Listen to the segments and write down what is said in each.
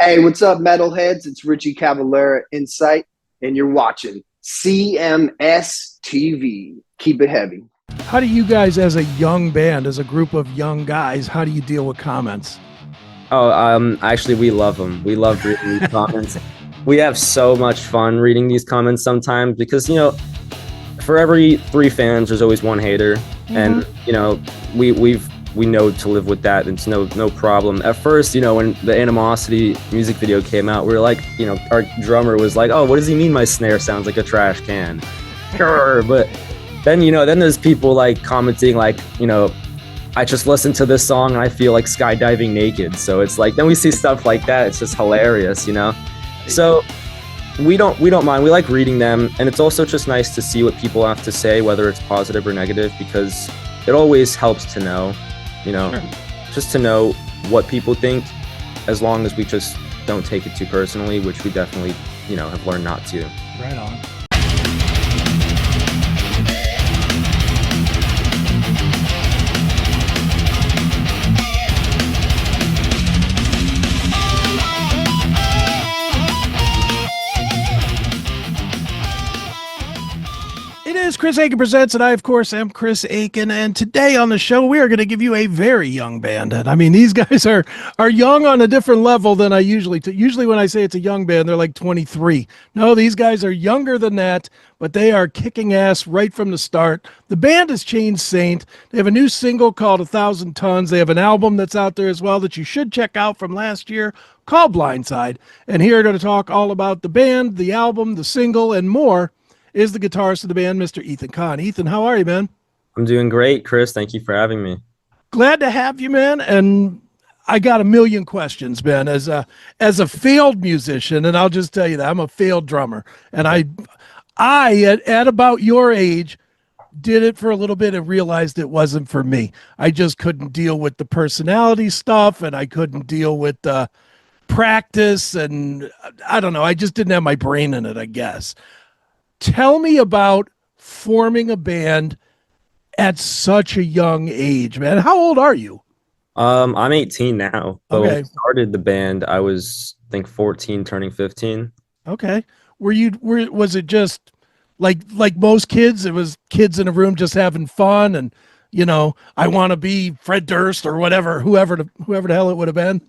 Hey, what's up, metalheads? It's Richie Cavalera Insight, and you're watching CMS TV. Keep it heavy. How do you guys, as a young band, as a group of young guys, how do you deal with comments? Oh, actually, we love them. We love reading these comments. We have so much fun reading these comments sometimes because, for every three fans, there's always one hater, and we know to live with that. It's no problem. At first, when the Animosity music video came out, we were like, our drummer was like, "Oh, what does he mean? My snare sounds like a trash can." Sure, but then then there's people like commenting like, I just listened to this song and I feel like skydiving naked. So it's like, then we see stuff like that. It's just hilarious, So we don't mind. We like reading them, and it's also just nice to see what people have to say, whether it's positive or negative, because it always helps to know, Sure. just to know what people think, as long as we just don't take it too personally, which we definitely, have learned not to. Right on. It is Chris Akin Presents, and I, of course, am Chris Akin. And today on the show, we are going to give you a very young band. And I mean, these guys are young on a different level than I usually do. Usually when I say it's a young band, they're like 23. No, these guys are younger than that, but they are kicking ass right from the start. The band is Chained Saint. They have a new single called 1,000 Tons. They have an album that's out there as well that you should check out from last year called Blindside. And here to talk all about the band, the album, the single, and more is the guitarist of the band, Mr. Ethan Kahn. Ethan, how are you, man? I'm doing great, Chris. Thank you for having me. Glad to have you, man. And I got a million questions, man. As a failed musician, and I'll just tell you that I'm a failed drummer, and I at about your age did it for a little bit and realized it wasn't for me. I just couldn't deal with the personality stuff, and I couldn't deal with the practice, and I don't know. I just didn't have my brain in it, I guess. Tell me about forming a band at such a young age, man. How old are you? I'm 18 now, but when Okay. we started the band, I was, I think, 14, turning 15. Okay. Was it just like most kids, it was kids in a room just having fun and I want to be Fred Durst or whatever, whoever the hell it would have been.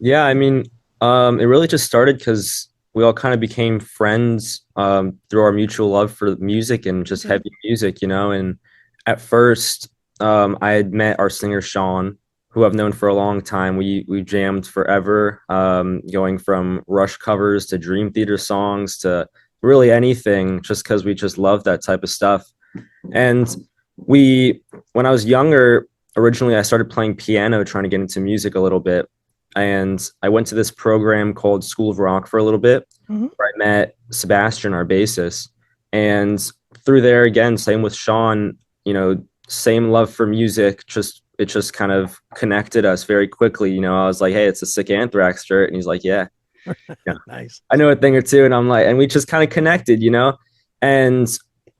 Yeah, I mean, it really just started because we all kind of became friends through our mutual love for music and just heavy music, And at first, I had met our singer Sean, who I've known for a long time. We jammed forever, going from Rush covers to Dream Theater songs to really anything, just because we just love that type of stuff. And when I was younger, originally I started playing piano, trying to get into music a little bit. And I went to this program called School of Rock for a little bit, where I met Sebastian, our bassist. And through there, again, same with Sean, same love for music. It just kind of connected us very quickly. I was like, "Hey, it's a sick Anthrax shirt," and he's like, "Yeah, yeah, Nice. I know a thing or two." And I'm like, and we just kind of connected. And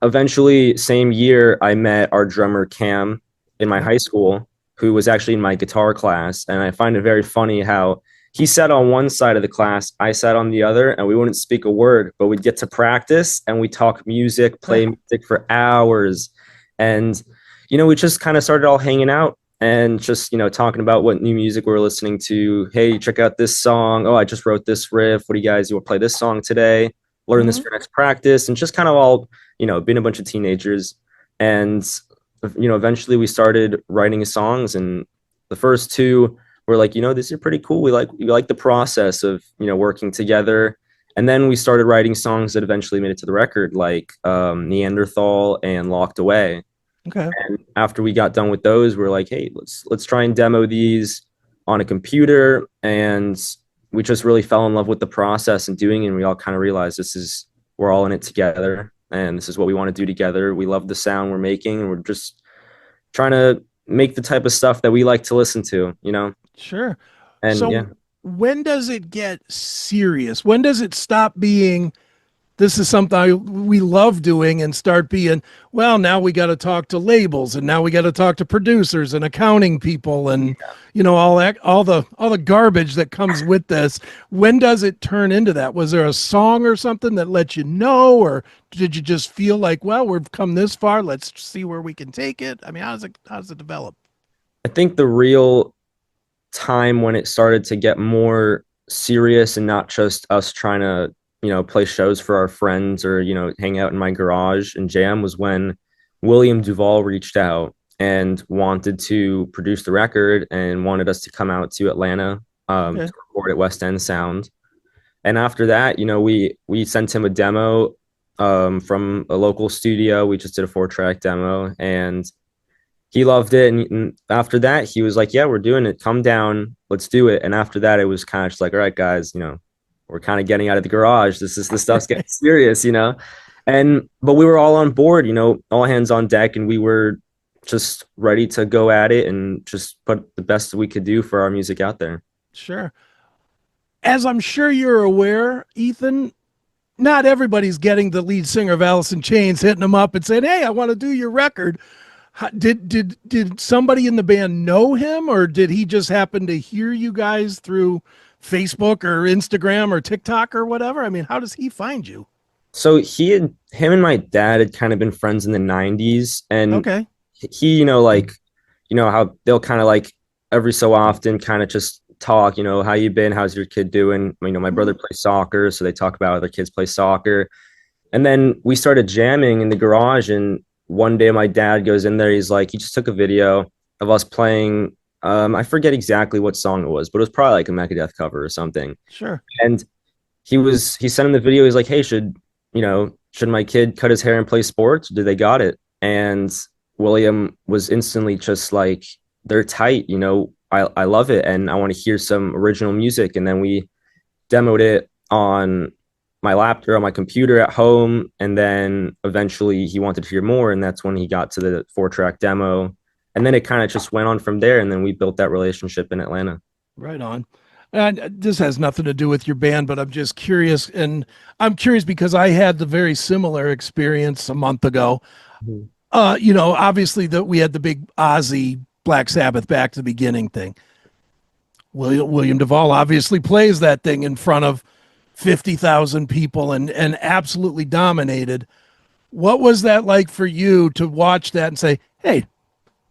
eventually, same year, I met our drummer Cam in my high school, who was actually in my guitar class. And I find it very funny how he sat on one side of the class, I sat on the other, and we wouldn't speak a word, but we'd get to practice and we talk music, play music for hours. And, we just kind of started all hanging out and just, talking about what new music we were listening to. Hey, check out this song. Oh, I just wrote this riff. What do you want to play this song today? Learn this for next practice. And just kind of all, being a bunch of teenagers. And eventually we started writing songs, and the first two were like, these are pretty cool. We like the process of, working together. And then we started writing songs that eventually made it to the record, like Neanderthal and Locked Away. Okay. And after we got done with those, we're like, hey, let's try and demo these on a computer. And we just really fell in love with the process and doing it. And we all kind of realized we're all in it together. And this is what we want to do together. We love the sound we're making, and we're just trying to make the type of stuff that we like to listen to, Sure. And So yeah. when does it get serious? When does it stop being this is something we love doing, and start being, well, now we got to talk to labels, and now we got to talk to producers and accounting people, and all that, all the garbage that comes with this. When does it turn into that? Was there a song or something that let you know, or did you just feel like, well, we've come this far, let's see where we can take it? I mean, how does it develop? I think the real time when it started to get more serious and not just us trying to, play shows for our friends or, hang out in my garage and jam was when William Duvall reached out and wanted to produce the record and wanted us to come out to Atlanta Okay. to record at West End Sound. And after that, we sent him a demo from a local studio. We just did a 4-track demo, and he loved it. And after that, he was like, yeah, we're doing it. Come down. Let's do it. And after that, it was kind of just like, all right, guys, we're kind of getting out of the garage. The stuff's getting serious, but we were all on board, all hands on deck. And we were just ready to go at it and just put the best we could do for our music out there. Sure. As I'm sure you're aware, Ethan, not everybody's getting the lead singer of Alice in Chains, hitting them up and saying, hey, I want to do your record. Did somebody in the band know him, or did he just happen to hear you guys through Facebook or Instagram or TikTok or whatever? I mean, how does he find you? So him and my dad had kind of been friends in the 90s, and Okay. he, how they'll kind of like every so often kind of just talk, how you been? How's your kid doing? My brother plays soccer, so they talk about how their kids play soccer. And then we started jamming in the garage, and one day my dad goes in there. He's like, he just took a video of us playing. I forget exactly what song it was, but it was probably like a Megadeth cover or something. Sure. And he sent him the video. He's like, hey, should my kid cut his hair and play sports? Do they got it? And William was instantly just like, they're tight. I love it, and I want to hear some original music. And then we demoed it on my laptop or on my computer at home, and then eventually he wanted to hear more, and that's when he got to the 4-track demo, and then it kind of just went on from there, and then we built that relationship in Atlanta. Right on. And this has nothing to do with your band, but I'm just curious, and I'm curious because I had the very similar experience a month ago. Mhm. Obviously that we had the big Ozzy Black Sabbath Back to the Beginning thing. William Duvall obviously plays that thing in front of 50,000 people and absolutely dominated. What was that like for you to watch that and say, hey,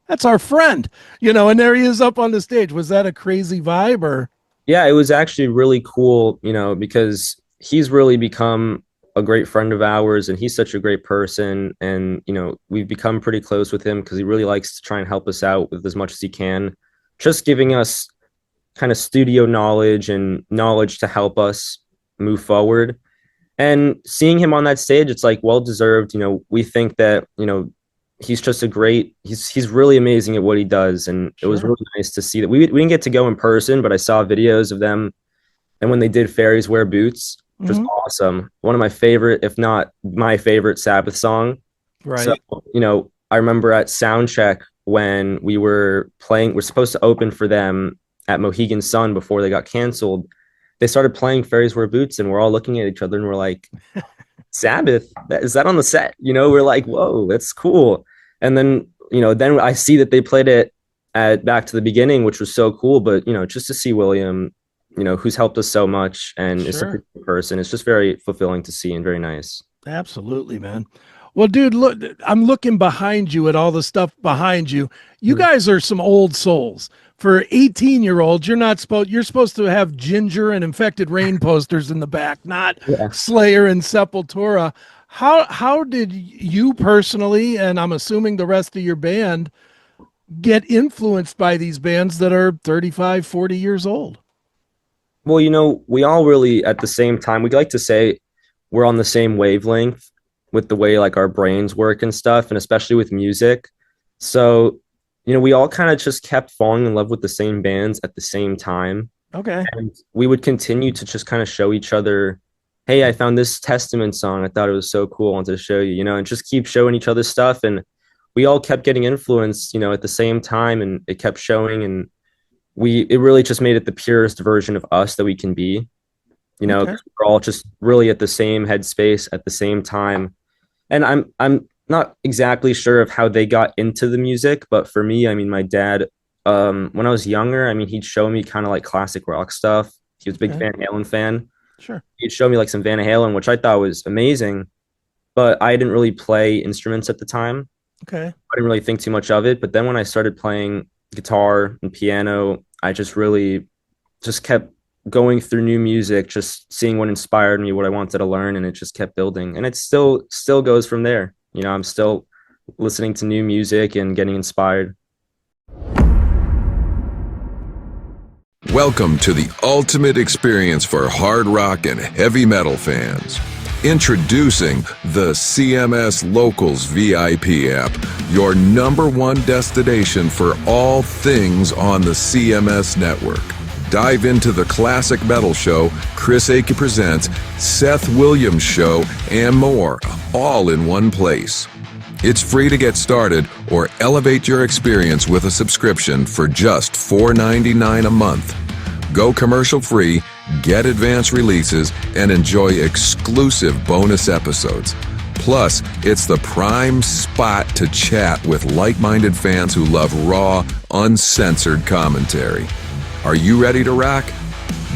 that's our friend, and there he is up on the stage? Was that a crazy vibe, or? Yeah, it was actually really cool, because he's really become a great friend of ours, and he's such a great person. And, we've become pretty close with him because he really likes to try and help us out with as much as he can, just giving us kind of studio knowledge and knowledge to help us move forward. And seeing him on that stage, it's like well deserved. We think that, he's just he's really amazing at what he does. And It was Sure. really nice to see that. We didn't get to go in person, but I saw videos of them. And when they did Fairies Wear Boots, which was awesome. One of my favorite, if not my favorite Sabbath song. Right. So, I remember at soundcheck when we're supposed to open for them at Mohegan Sun before they got canceled. They started playing Fairies Wear Boots, and we're all looking at each other and we're like, Sabbath, is that on the set? We're like, whoa, that's cool. And then, then I see that they played it at Back to the Beginning, which was so cool. But, just to see William, who's helped us so much and is such a good person, it's just very fulfilling to see and very nice. Absolutely, man. Well, dude, look, I'm looking behind you at all the stuff behind you. You guys are some old souls. For 18-year-olds, you're supposed to have Ginger and Infected Rain posters in the back, not Slayer and Sepultura. How did you personally, and I'm assuming the rest of your band, get influenced by these bands that are 35, 40 years old? Well, we all really at the same time, we like to say we're on the same wavelength with the way like our brains work and stuff, and especially with music. So, we all kind of just kept falling in love with the same bands at the same time. Okay. And we would continue to just kind of show each other, hey, I found this Testament song. I thought it was so cool. I wanted to show you, and just keep showing each other stuff. And we all kept getting influenced, at the same time, and it kept showing. And it really just made it the purest version of us that we can be. You know, Okay. 'cause we're all just really at the same headspace at the same time. And I'm not exactly sure of how they got into the music, but for me, I mean, my dad, when I was younger, I mean, he'd show me kind of like classic rock stuff. He was a big Okay. Van Halen fan. Sure. He'd show me like some Van Halen, which I thought was amazing, but I didn't really play instruments at the time. Okay. I didn't really think too much of it. But then when I started playing guitar and piano, I just really just kept going through new music, just seeing what inspired me, what I wanted to learn, and it just kept building. And it still goes from there. You know, I'm still listening to new music and getting inspired. Welcome to the ultimate experience for hard rock and heavy metal fans. Introducing the CMS Locals VIP app, your #1 destination for all things on the CMS network. Dive into the classic metal show, Chris Akin Presents, Seth Williams Show, and more, all in one place. It's free to get started or elevate your experience with a subscription for just $4.99 a month. Go commercial free, get advanced releases, and enjoy exclusive bonus episodes. Plus, it's the prime spot to chat with like-minded fans who love raw, uncensored commentary. Are you ready to rock?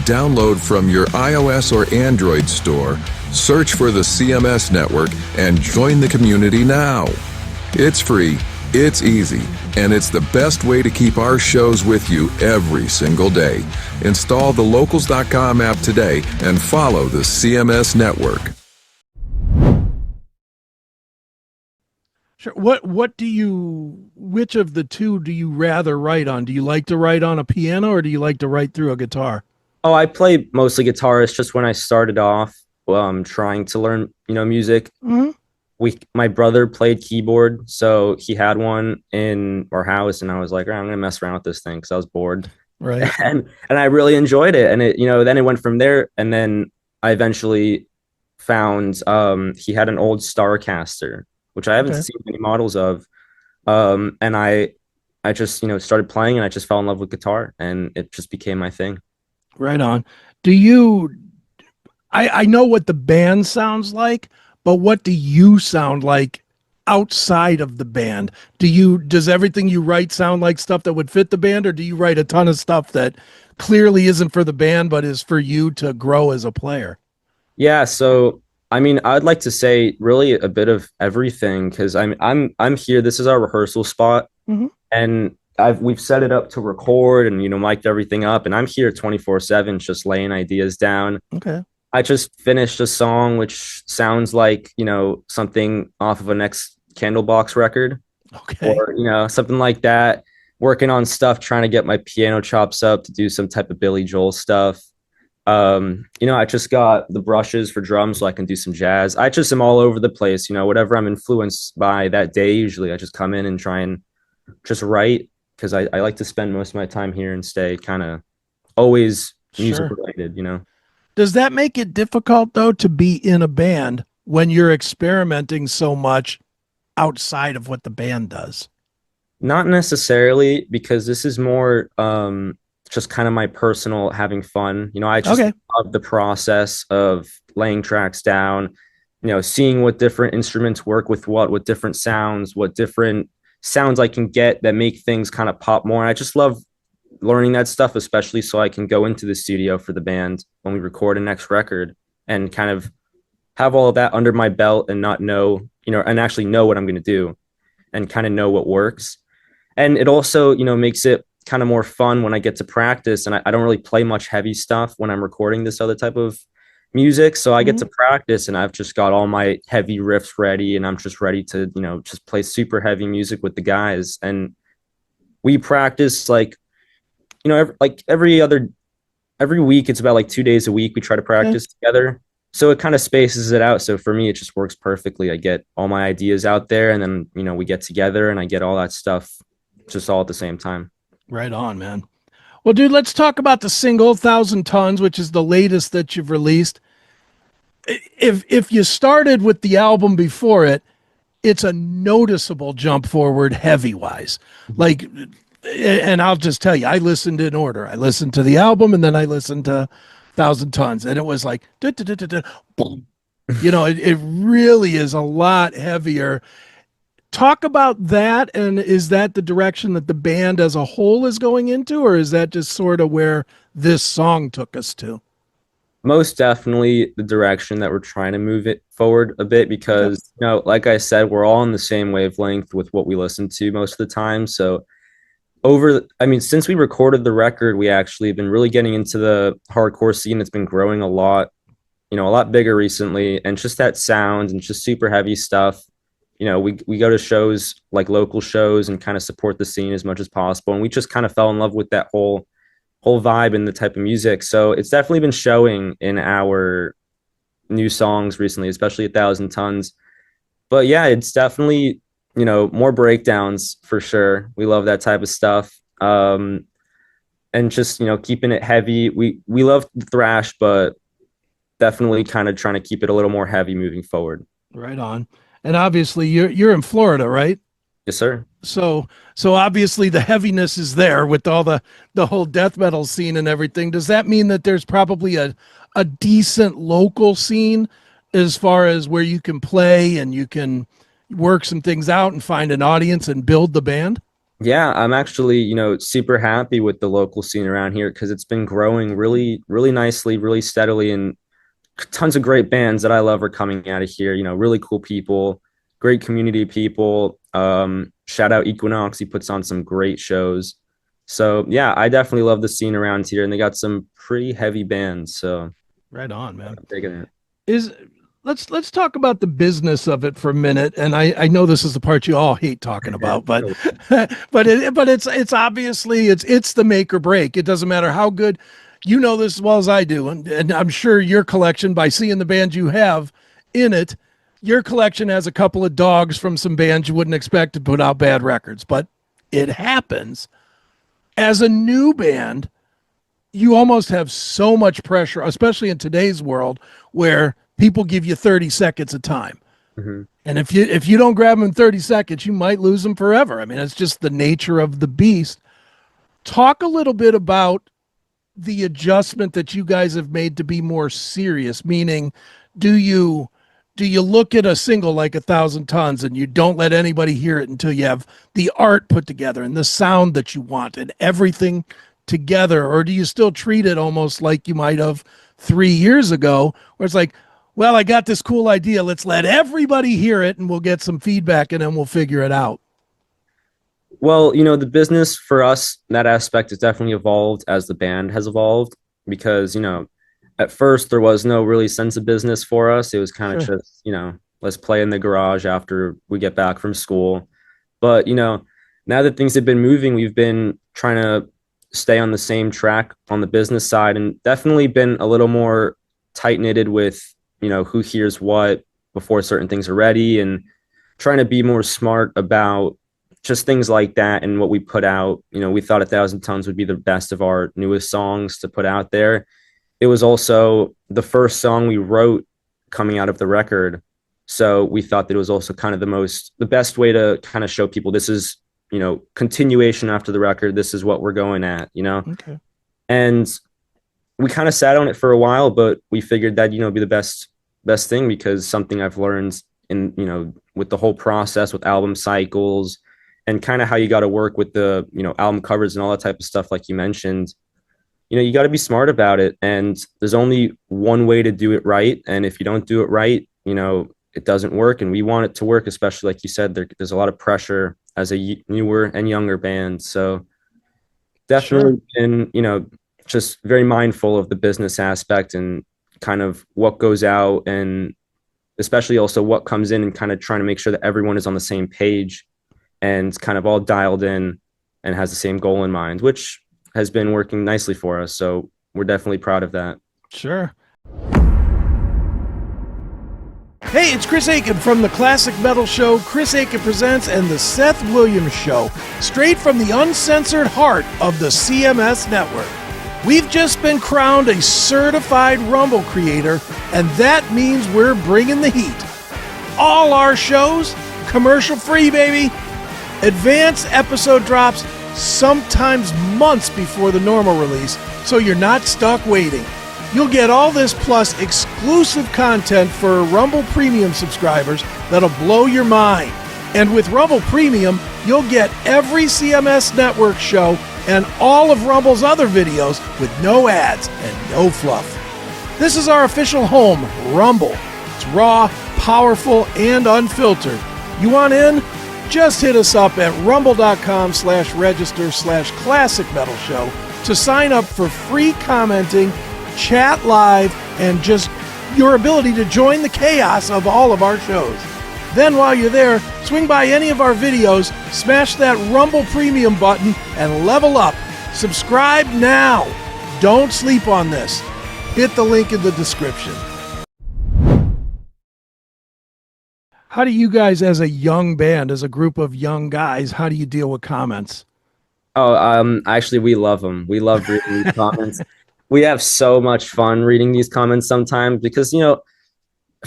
Download from your iOS or Android store, search for the CMS network, and join the community now. It's free, it's easy, and it's the best way to keep our shows with you every single day. Install the locals.com app today and follow the CMS network. Sure. Which of the two do you rather write on? Do you like to write on a piano or do you like to write through a guitar? Oh, I play mostly guitarist just when I started off, trying to learn, music. Mm-hmm. My brother played keyboard, so he had one in our house, and I was like, I'm gonna mess around with this thing because I was bored. Right. And I really enjoyed it. And then it went from there. And then I eventually found he had an old Starcaster, which I haven't seen many models of. And I just, started playing, and I just fell in love with guitar, and it just became my thing. Right on. I know what the band sounds like, but what do you sound like outside of the band? Does everything you write sound like stuff that would fit the band, or do you write a ton of stuff that clearly isn't for the band, but is for you to grow as a player? Yeah. So, I mean, I'd like to say really a bit of everything, because I'm here. This is our rehearsal spot, Mm-hmm. and we've set it up to record and, mic'd everything up, and I'm here 24/7, just laying ideas down. Okay. I just finished a song which sounds like, something off of a next Candlebox record, Okay. or, something like that. Working on stuff, trying to get my piano chops up to do some type of Billy Joel stuff. I just got the brushes for drums so I can do some jazz. I just am all over the place, whatever I'm influenced by that day. Usually I just come in and try and just write, because I like to spend most of my time here and stay kind of always music related, Does that make it difficult, though, to be in a band when you're experimenting so much outside of what the band does? Not necessarily, because this is more just kind of my personal having fun. I just love the process of laying tracks down, seeing what different instruments work with what different sounds, what different sounds I can get that make things kind of pop more. And I just love learning that stuff, especially so I can go into the studio for the band when we record a next record and kind of have all of that under my belt and not know, and actually know what I'm going to do and kind of know what works. And it also, makes it kind of more fun when I get to practice, and I don't really play much heavy stuff when I'm recording this other type of music. So I get to practice, and I've just got all my heavy riffs ready, and I'm just ready to, just play super heavy music with the guys. And we practice every week. It's about like 2 days a week. We try to practice together. So it kind of spaces it out. So for me, it just works perfectly. I get all my ideas out there, and then, we get together, and I get all that stuff just all at the same time. Right on, man. Well, dude, let's talk about the single 1,000 Tons, which is the latest that you've released. If you started with the album before it, it's a noticeable jump forward heavy wise. And I'll just tell you, I listened in order. I listened to the album, and then I listened to Thousand Tons, and it was like, boom. It really is a lot heavier. Talk about that, and is that the direction that the band as a whole is going into, or is that just sort of where this song took us to? Most definitely the direction that we're trying to move it forward a bit because, like I said, we're all on the same wavelength with what we listen to most of the time. So since we recorded the record, we actually have been really getting into the hardcore scene. It's been growing a lot bigger recently, and just that sound and just super heavy stuff. We go to shows like local shows and kind of support the scene as much as possible. And we just kind of fell in love with that whole vibe and the type of music. So it's definitely been showing in our new songs recently, especially 1,000 Tons. But yeah, it's definitely, more breakdowns for sure. We love that type of stuff. And just, keeping it heavy. We love the thrash, but definitely kind of trying to keep it a little more heavy moving forward. Right on. And obviously you're in Florida, right? Yes, sir. So obviously the heaviness is there with all the whole death metal scene and everything. Does that mean that there's probably a decent local scene as far as where you can play and you can work some things out and find an audience and build the band? Yeah, I'm actually, super happy with the local scene around here because it's been growing really, really nicely, really steadily, and tons of great bands that I love are coming out of here. Really cool people, great community people. Shout out Equinox. He puts on some great shows. So yeah, I definitely love the scene around here, and they got some pretty heavy bands. So right on, man. I'm digging it. Let's talk about the business of it for a minute. And I know this is the part you all hate talking about, but it's obviously it's the make or break. It doesn't matter how good. You know this as well as I do, and I'm sure your collection, by seeing the bands you have in it, your collection has a couple of dogs from some bands you wouldn't expect to put out bad records, but it happens. As a new band, you almost have so much pressure, especially in today's world, where people give you 30 seconds of time. Mm-hmm. And if you don't grab them in 30 seconds, you might lose them forever. I mean, it's just the nature of the beast. Talk a little bit about the adjustment that you guys have made to be more serious, meaning do you look at a single like 1,000 Tons and you don't let anybody hear it until you have the art put together and the sound that you want and everything together? Or do you still treat it almost like you might have 3 years ago, where it's like, well, I got this cool idea, let's let everybody hear it and we'll get some feedback and then we'll figure it out? Well, the business for us, that aspect has definitely evolved as the band has evolved because, at first there was no really sense of business for us. It was kind of just, let's play in the garage after we get back from school. But, now that things have been moving, we've been trying to stay on the same track on the business side and definitely been a little more tight knitted with, who hears what before certain things are ready and trying to be more smart about just things like that and what we put out. We thought 1,000 Tons would be the best of our newest songs to put out there. It was also the first song we wrote coming out of the record. So we thought that it was also kind of the best way to kind of show people this is, continuation after the record. This is what we're going at, Okay. And we kind of sat on it for a while, but we figured that, be the best thing because something I've learned in, with the whole process with album cycles and kind of how you got to work with the, album covers and all that type of stuff, like you mentioned, you got to be smart about it. And there's only one way to do it right. And if you don't do it right, it doesn't work. And we want it to work, especially like you said, there's a lot of pressure as a newer and younger band. So definitely been, just very mindful of the business aspect and kind of what goes out and especially also what comes in and kind of trying to make sure that everyone is on the same page and kind of all dialed in and has the same goal in mind, which has been working nicely for us. So we're definitely proud of that. Sure. Hey, it's Chris Akin from the Classic Metal Show, Chris Akin Presents, and the Seth Williams Show, straight from the uncensored heart of the CMS network. We've just been crowned a certified Rumble creator, and that means we're bringing the heat. All our shows, commercial free, baby. Advanced episode drops sometimes months before the normal release, so you're not stuck waiting. You'll get all this plus exclusive content for Rumble Premium subscribers that'll blow your mind. And with Rumble Premium, you'll get every CMS Network show and all of Rumble's other videos with no ads and no fluff. This is our official home, Rumble. It's raw, powerful, and unfiltered. You want in? Just hit us up at rumble.com/register/classic metal show to sign up for free commenting, chat live, and just your ability to join the chaos of all of our shows. Then while you're there, swing by any of our videos, smash that Rumble Premium button, and level up. Subscribe now. Don't sleep on this. Hit the link in the description. How do you guys, as a young band, as a group of young guys, how do you deal with comments? Oh, actually, we love them. We love reading these comments. We have so much fun reading these comments sometimes because, you know,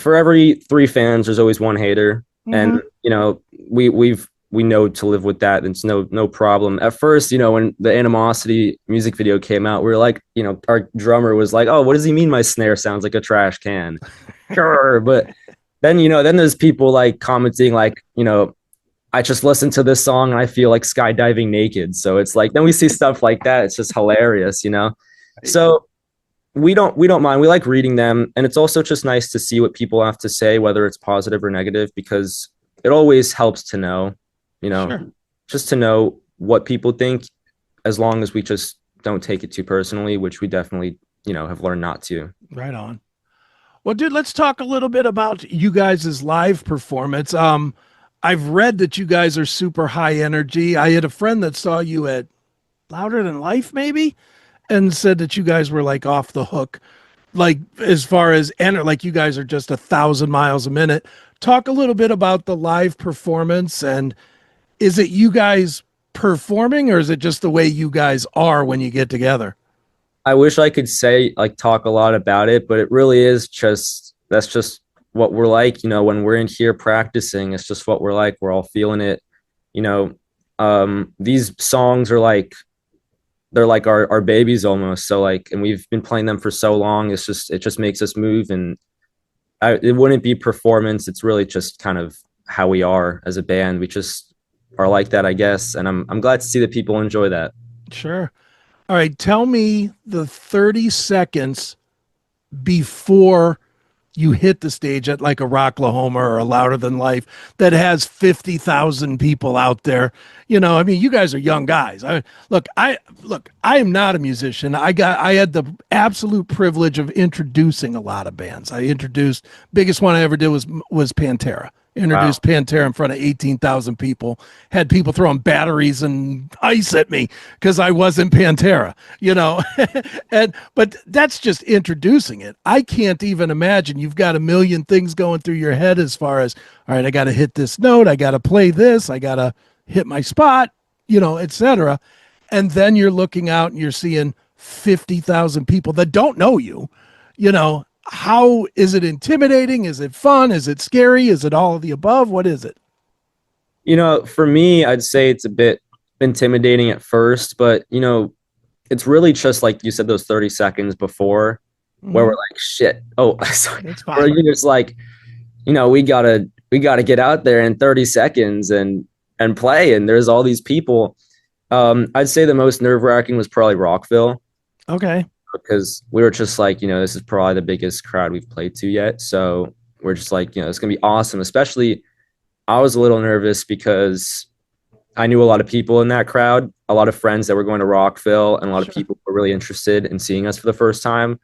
for every 3 fans, there's always 1 hater. And, you know, we know to live with that. It's no problem. At first, you know, when the Animosity music video came out, we were like, you know, our drummer was like, oh, what does he mean my snare sounds like a trash can? Sure. But then, you know, then there's people like commenting like, you know, I just listened to this song and I feel like skydiving naked. So it's like, then we see stuff like that. It's just hilarious, you know? So we don't mind. We like reading them. And it's also just nice to see what people have to say, whether it's positive or negative, because it always helps to know, you know, Sure. just to know what people think, as long as we just don't take it too personally, which we definitely, you know, have learned not to. Right on. Well, dude, let's talk a little bit about you guys' live performance. I've read that you guys are super high energy. I had a friend that saw you at Louder Than Life, maybe, and said that you guys were like off the hook, like as far as like you guys are just 1,000 miles a minute. Talk a little bit about the live performance, and is it you guys performing, or is it just the way you guys are when you get together? I wish I could say like talk a lot about it, but it really is just, that's just what we're like, you know, when we're in here practicing. It's just what we're like. We're all feeling it, you know. These songs are like, they're like our babies almost. So like, and we've been playing them for so long. It just makes us move, and it wouldn't be performance. It's really just kind of how we are as a band. We just are like that, I guess. And I'm glad to see that people enjoy that. Sure. All right. Tell me the 30 seconds before you hit the stage at like a Rocklahoma or a Louder Than Life that has 50,000 people out there. You know, I mean, you guys are young guys. I am not a musician. I had the absolute privilege of introducing a lot of bands. Biggest one I ever did was Pantera. Introduced Pantera in front of 18,000 people, had people throwing batteries and ice at me because I wasn't Pantera, you know. But that's just introducing it. I can't even imagine. You've got a million things going through your head as far as, all right, I got to hit this note, I got to play this, I got to hit my spot, you know, etc. And then you're looking out and you're seeing 50,000 people that don't know you, you know. How is it intimidating? Is it fun? Is it scary? Is it all of the above? What is it? You know, for me, I'd say it's a bit intimidating at first, but you know, it's really just like you said, those 30 seconds before where we're like, shit. Oh, sorry. Or you're just like, you know, we gotta get out there in 30 seconds and play. And there's all these people. I'd say the most nerve-wracking was probably Rockville. Okay. Because we were just like, you know, this is probably the biggest crowd we've played to yet. So we're just like, you know, it's going to be awesome. Especially, I was a little nervous because I knew a lot of people in that crowd, a lot of friends that were going to Rockville, and a lot of people were really interested in seeing us for the first time.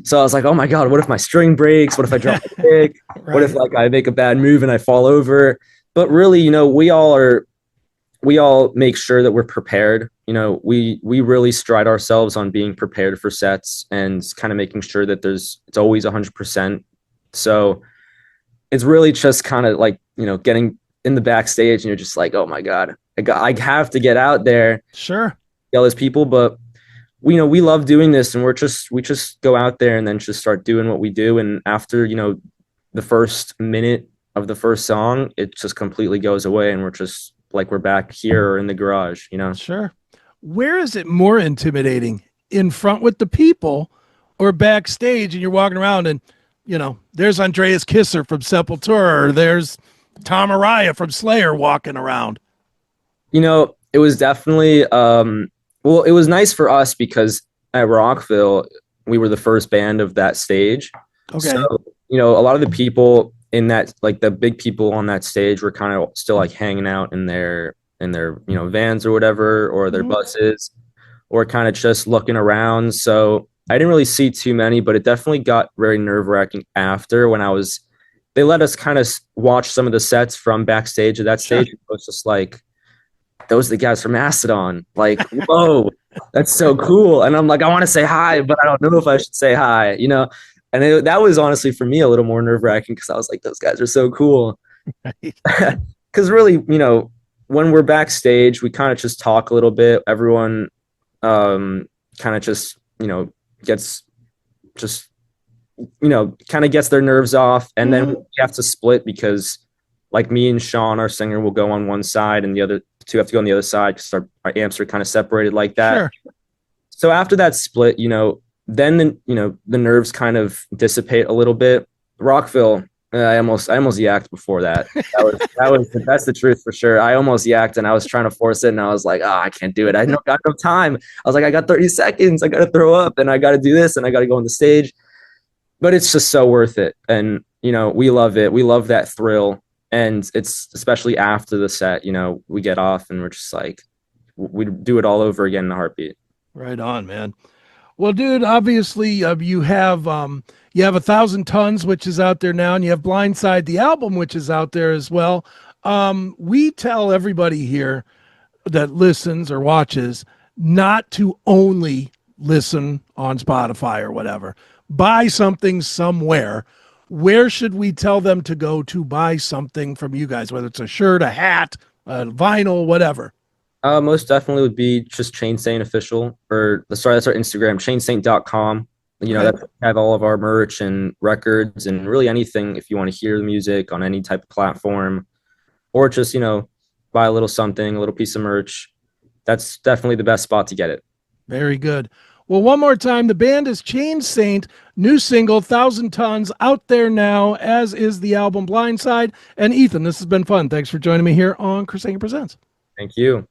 So I was like, oh my God, what if my string breaks? What if I drop a pick? Right. What if like I make a bad move and I fall over? But really, you know, we all make sure that we're prepared. You know, we really stride ourselves on being prepared for sets and kind of making sure that it's always 100%. So it's really just kind of like, you know, getting in the backstage and you're just like, oh my God, I have to get out there. Sure. Yell as people, but we love doing this, and we just go out there and then just start doing what we do. And after, you know, the first minute of the first song, it just completely goes away, and we're just like, we're back here or in the garage, you know? Sure. Where is it more intimidating? In front with the people or backstage and you're walking around and, you know, there's Andreas Kisser from Sepultura, or there's Tom Araya from Slayer walking around? You know, it was definitely well, it was nice for us because at Rockville, we were the first band of that stage. Okay. So, you know, a lot of the people in that, like the big people on that stage were kind of still like hanging out in their, you know, vans or whatever, or their buses, or kind of just looking around. So I didn't really see too many, but it definitely got very nerve-wracking after when they let us kind of watch some of the sets from backstage at that stage. It was just like, those are the guys from Mastodon. Like, whoa, that's so cool. And I'm like, I want to say hi, but I don't know if I should say hi, you know? And that was honestly for me a little more nerve-wracking because I was like, those guys are so cool. Because really, you know, when we're backstage, we kind of just talk a little bit. Everyone kind of just, you know, gets their nerves off. And then we have to split because like me and Sean, our singer, will go on one side and the other two have to go on the other side because our amps are kind of separated like that. Sure. So after that split, you know, then the nerves kind of dissipate a little bit. Rockville, I almost yacked before that. That's the truth for sure. I almost yacked and I was trying to force it and I was like, I can't do it. I don't got no time. I was like, I got 30 seconds. I got to throw up and I got to do this and I got to go on the stage. But it's just so worth it. And, you know, we love it. We love that thrill. And it's especially after the set, you know, we get off and we're just like, we do it all over again in a heartbeat. Right on, man. Well, dude, obviously you have 1,000 Tons, which is out there now, and you have Blindside, the album, which is out there as well. We tell everybody here that listens or watches not to only listen on Spotify or whatever. Buy something somewhere. Where should we tell them to go to buy something from you guys, whether it's a shirt, a hat, a vinyl, whatever? Most definitely would be just Chain Saint Official, that's our Instagram, chainsaint.com. You know, that's have all of our merch and records and really anything if you want to hear the music on any type of platform, or just, you know, buy a little something, a little piece of merch. That's definitely the best spot to get it. Very good. Well, one more time, the band is Chain Saint, new single, 1,000 Tons, out there now, as is the album Blindside. And Ethan, this has been fun. Thanks for joining me here on Chris Akin Presents. Thank you.